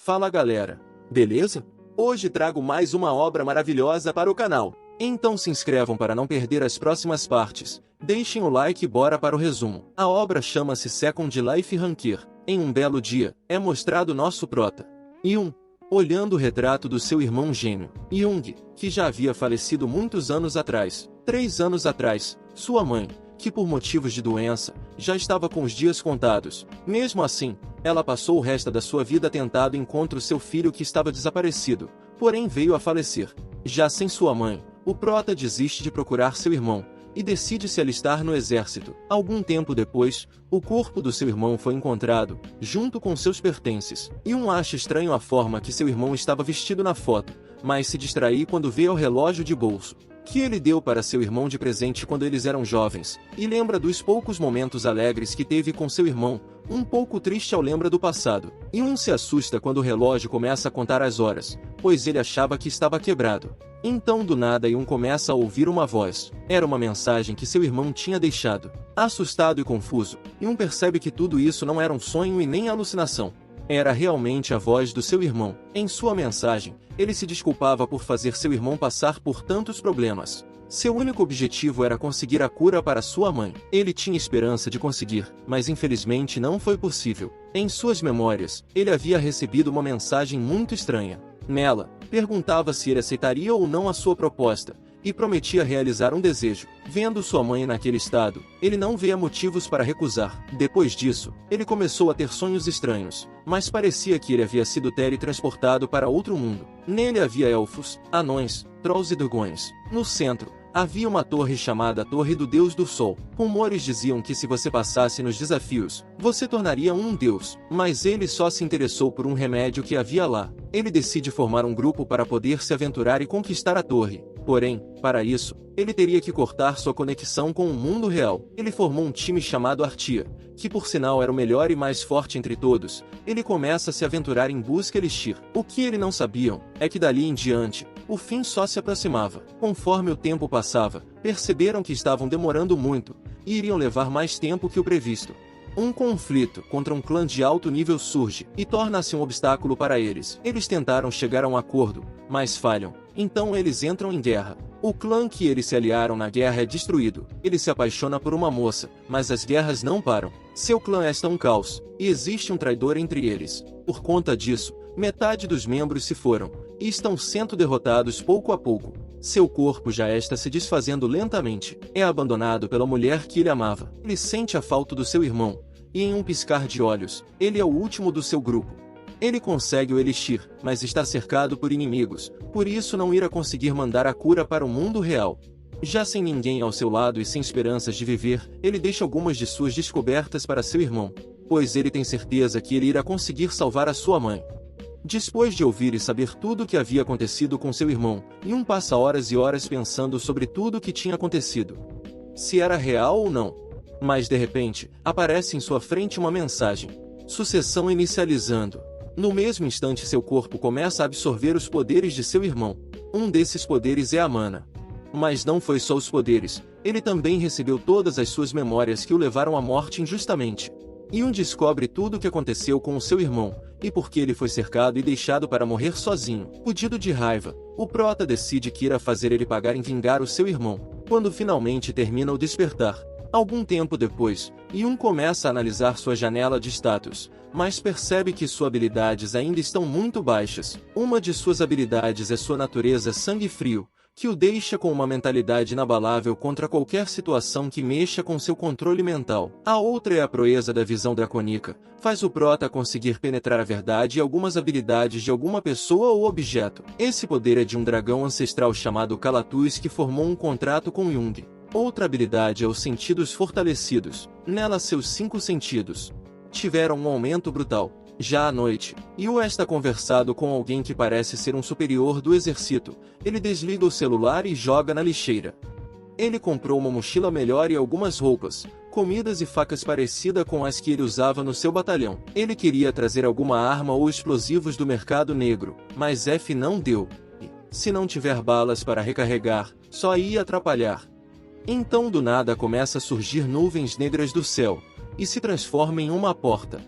Fala galera, beleza? Hoje trago mais uma obra maravilhosa para o canal. Então se inscrevam para não perder as próximas partes. Deixem o like e bora para o resumo. A obra chama-se Second Life Ranker. Em um belo dia, é mostrado nosso prota, Jung, olhando o retrato do seu irmão gêmeo, Jung, que já havia falecido muitos anos atrás. 3 anos atrás, sua mãe, que por motivos de doença, já estava com os dias contados. Mesmo assim, ela passou o resto da sua vida tentando encontrar seu filho que estava desaparecido, porém veio a falecer. Já sem sua mãe, o prota desiste de procurar seu irmão, e decide se alistar no exército. Algum tempo depois, o corpo do seu irmão foi encontrado, junto com seus pertences. Jung acha estranho a forma que seu irmão estava vestido na foto, mas se distrai quando vê o relógio de bolso, que ele deu para seu irmão de presente quando eles eram jovens, e lembra dos poucos momentos alegres que teve com seu irmão, um pouco triste ao lembra do passado. Jung se assusta quando o relógio começa a contar as horas, pois ele achava que estava quebrado. Então do nada Jung começa a ouvir uma voz. Era uma mensagem que seu irmão tinha deixado. Assustado e confuso, Jung percebe que tudo isso não era um sonho e nem alucinação. Era realmente a voz do seu irmão. Em sua mensagem, ele se desculpava por fazer seu irmão passar por tantos problemas. Seu único objetivo era conseguir a cura para sua mãe. Ele tinha esperança de conseguir, mas infelizmente não foi possível. Em suas memórias, ele havia recebido uma mensagem muito estranha. Nela, perguntava se ele aceitaria ou não a sua proposta, e prometia realizar um desejo. Vendo sua mãe naquele estado, ele não via motivos para recusar. Depois disso, ele começou a ter sonhos estranhos, mas parecia que ele havia sido teletransportado para outro mundo. Nele havia elfos, anões, trolls e dragões. No centro, havia uma torre chamada Torre do Deus do Sol. Rumores diziam que se você passasse nos desafios, você tornaria um deus, mas ele só se interessou por um remédio que havia lá. Ele decide formar um grupo para poder se aventurar e conquistar a torre. Porém, para isso, ele teria que cortar sua conexão com o mundo real. Ele formou um time chamado Artia, que por sinal era o melhor e mais forte entre todos. Ele começa a se aventurar em busca de Elixir. O que eles não sabiam, é que dali em diante, o fim só se aproximava. Conforme o tempo passava, perceberam que estavam demorando muito, e iriam levar mais tempo que o previsto. Um conflito contra um clã de alto nível surge, e torna-se um obstáculo para eles. Eles tentaram chegar a um acordo, mas falham. Então eles entram em guerra. O clã que eles se aliaram na guerra é destruído. Ele se apaixona por uma moça, mas as guerras não param. Seu clã está um caos, e existe um traidor entre eles. Por conta disso, metade dos membros se foram, e estão sendo derrotados pouco a pouco. Seu corpo já está se desfazendo lentamente. É abandonado pela mulher que ele amava. Ele sente a falta do seu irmão, e em um piscar de olhos, ele é o último do seu grupo. Ele consegue o Elixir, mas está cercado por inimigos, por isso não irá conseguir mandar a cura para o mundo real. Já sem ninguém ao seu lado e sem esperanças de viver, ele deixa algumas de suas descobertas para seu irmão, pois ele tem certeza que ele irá conseguir salvar a sua mãe. Depois de ouvir e saber tudo o que havia acontecido com seu irmão, Jung passa horas e horas pensando sobre tudo o que tinha acontecido. Se era real ou não. Mas de repente, aparece em sua frente uma mensagem. Sucessão inicializando. No mesmo instante seu corpo começa a absorver os poderes de seu irmão. Um desses poderes é a mana. Mas não foi só os poderes, ele também recebeu todas as suas memórias que o levaram à morte injustamente. Jung descobre tudo o que aconteceu com o seu irmão, e por que ele foi cercado e deixado para morrer sozinho. Fudido de raiva, o prota decide que irá fazer ele pagar em vingar o seu irmão, quando finalmente termina o despertar. Algum tempo depois, Jung começa a analisar sua janela de status, mas percebe que suas habilidades ainda estão muito baixas. Uma de suas habilidades é sua natureza sangue frio, que o deixa com uma mentalidade inabalável contra qualquer situação que mexa com seu controle mental. A outra é a proeza da visão dracônica, faz o prota conseguir penetrar a verdade e algumas habilidades de alguma pessoa ou objeto. Esse poder é de um dragão ancestral chamado Calatus que formou um contrato com Jung. Outra habilidade é os sentidos fortalecidos. Nela seus 5 sentidos tiveram um aumento brutal. Já à noite, Yu está conversando com alguém que parece ser um superior do exército. Ele desliga o celular e joga na lixeira. Ele comprou uma mochila melhor e algumas roupas, comidas e facas parecidas com as que ele usava no seu batalhão. Ele queria trazer alguma arma ou explosivos do mercado negro, mas F não deu. E, se não tiver balas para recarregar, só ia atrapalhar. Então do nada começa a surgir nuvens negras do céu, e se transforma em uma porta.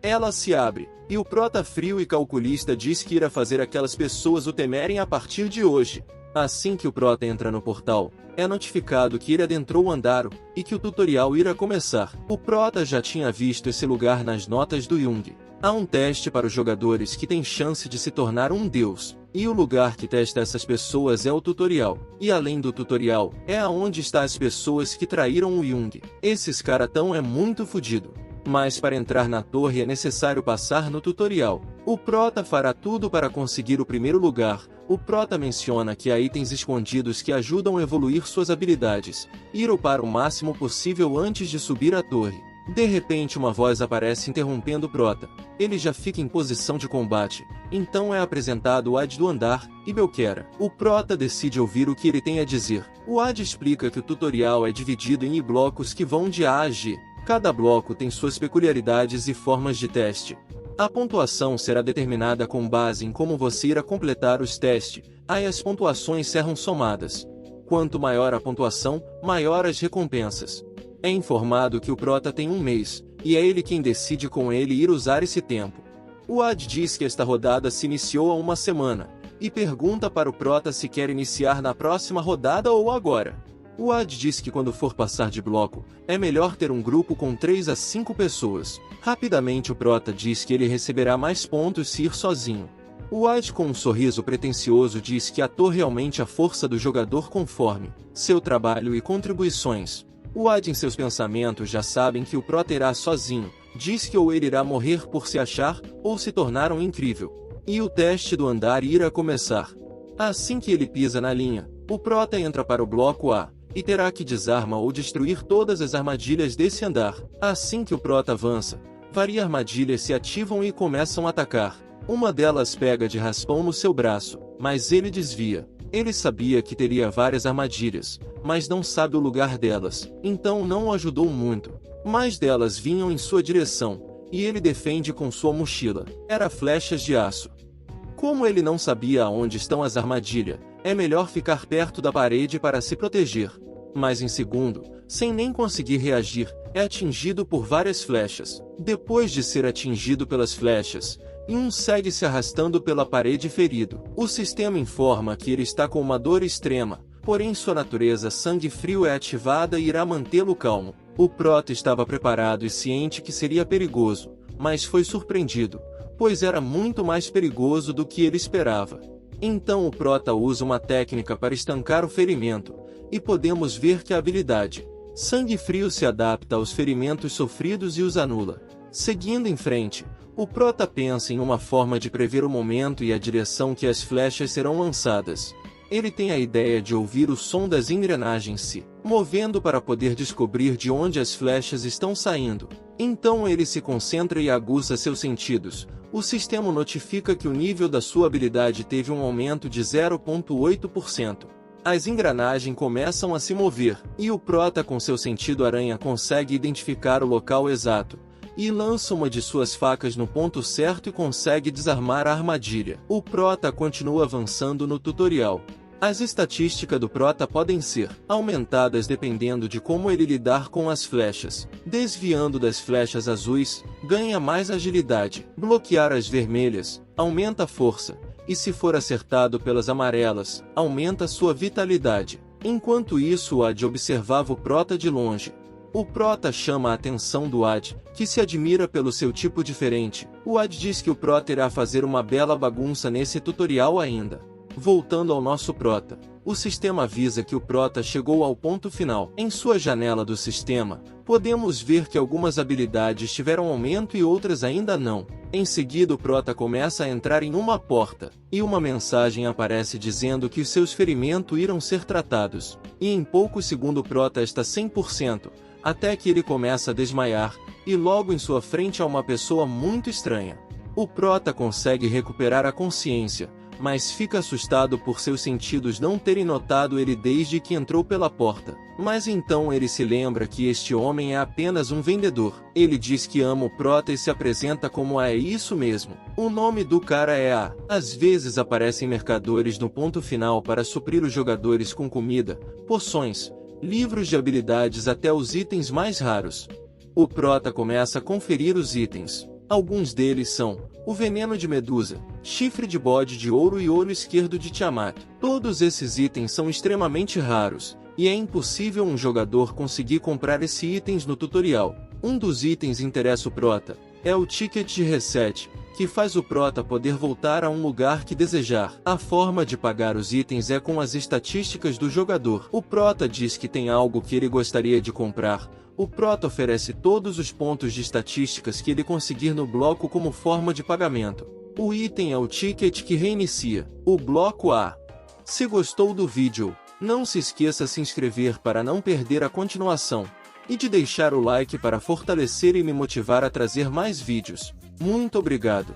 Ela se abre, e o prota frio e calculista diz que irá fazer aquelas pessoas o temerem a partir de hoje. Assim que o prota entra no portal, é notificado que ele adentrou o andar e que o tutorial irá começar. O prota já tinha visto esse lugar nas notas do Jung. Há um teste para os jogadores que têm chance de se tornar um deus. E o lugar que testa essas pessoas é o tutorial. E além do tutorial, é aonde está as pessoas que traíram o Jung. Esses caratão é muito fudido. Mas para entrar na torre é necessário passar no tutorial. O prota fará tudo para conseguir o primeiro lugar. O prota menciona que há itens escondidos que ajudam a evoluir suas habilidades. Ir para o máximo possível antes de subir a torre. De repente uma voz aparece interrompendo o prota. Ele já fica em posição de combate. Então é apresentado o Ad do andar, e Belquera. O prota decide ouvir o que ele tem a dizer. O Ad explica que o tutorial é dividido em blocos que vão de A a G. Cada bloco tem suas peculiaridades e formas de teste. A pontuação será determinada com base em como você irá completar os testes. Aí as pontuações serão somadas. Quanto maior a pontuação, maior as recompensas. É informado que o prota tem um mês, e é ele quem decide com ele ir usar esse tempo. O Ad diz que esta rodada se iniciou há uma semana, e pergunta para o prota se quer iniciar na próxima rodada ou agora. O Ad diz que quando for passar de bloco, é melhor ter um grupo com 3 a 5 pessoas. Rapidamente o prota diz que ele receberá mais pontos se ir sozinho. O Ad com um sorriso pretensioso diz que a torre realmente a força do jogador conforme seu trabalho e contribuições. O Ad em seus pensamentos já sabem que o prota irá sozinho, diz que ou ele irá morrer por se achar, ou se tornar um incrível. E o teste do andar irá começar. Assim que ele pisa na linha, o prota entra para o bloco A, e terá que desarmar ou destruir todas as armadilhas desse andar. Assim que o prota avança, várias armadilhas se ativam e começam a atacar. Uma delas pega de raspão no seu braço, mas ele desvia. Ele sabia que teria várias armadilhas, mas não sabe o lugar delas, então não o ajudou muito. Mais delas vinham em sua direção, e ele defende com sua mochila. Era flechas de aço. Como ele não sabia aonde estão as armadilhas, é melhor ficar perto da parede para se proteger. Mas em segundo, sem nem conseguir reagir, é atingido por várias flechas. Depois de ser atingido pelas flechas, segue se arrastando pela parede ferido. O sistema informa que ele está com uma dor extrema, porém sua natureza sangue frio é ativada e irá mantê-lo calmo. O prota estava preparado e ciente que seria perigoso, mas foi surpreendido, pois era muito mais perigoso do que ele esperava. Então o prota usa uma técnica para estancar o ferimento, e podemos ver que a habilidade sangue frio se adapta aos ferimentos sofridos e os anula. Seguindo em frente, o prota pensa em uma forma de prever o momento e a direção que as flechas serão lançadas. Ele tem a ideia de ouvir o som das engrenagens se movendo para poder descobrir de onde as flechas estão saindo. Então ele se concentra e aguça seus sentidos. O sistema notifica que o nível da sua habilidade teve um aumento de 0,8%. As engrenagens começam a se mover, e o prota com seu sentido aranha consegue identificar o local exato, e lança uma de suas facas no ponto certo e consegue desarmar a armadilha. O prota continua avançando no tutorial. As estatísticas do prota podem ser aumentadas dependendo de como ele lidar com as flechas. Desviando das flechas azuis, ganha mais agilidade. Bloquear as vermelhas, aumenta a força. E se for acertado pelas amarelas, aumenta sua vitalidade. Enquanto isso o Ad observava o prota de longe. O prota chama a atenção do Ad, que se admira pelo seu tipo diferente. O Ad diz que o prota irá fazer uma bela bagunça nesse tutorial ainda. Voltando ao nosso prota, o sistema avisa que o prota chegou ao ponto final. Em sua janela do sistema, podemos ver que algumas habilidades tiveram aumento e outras ainda não. Em seguida o prota começa a entrar em uma porta, e uma mensagem aparece dizendo que os seus ferimentos irão ser tratados. E em poucos segundos o prota está 100%, até que ele começa a desmaiar, e logo em sua frente há uma pessoa muito estranha. O prota consegue recuperar a consciência, mas fica assustado por seus sentidos não terem notado ele desde que entrou pela porta. Mas então ele se lembra que este homem é apenas um vendedor. Ele diz que ama o prota e se apresenta como é isso mesmo. O nome do cara é A. Às vezes aparecem mercadores no ponto final para suprir os jogadores com comida, poções, livros de habilidades até os itens mais raros. O prota começa a conferir os itens. Alguns deles são o veneno de Medusa, chifre de bode de ouro e olho esquerdo de Tiamat. Todos esses itens são extremamente raros, e é impossível um jogador conseguir comprar esses itens no tutorial. Um dos itens interessa o prota, é o ticket de reset, que faz o prota poder voltar a um lugar que desejar. A forma de pagar os itens é com as estatísticas do jogador. O prota diz que tem algo que ele gostaria de comprar. O prota oferece todos os pontos de estatísticas que ele conseguir no bloco como forma de pagamento. O item é o ticket que reinicia o bloco A. Se gostou do vídeo, não se esqueça de se inscrever para não perder a continuação, e de deixar o like para fortalecer e me motivar a trazer mais vídeos. Muito obrigado!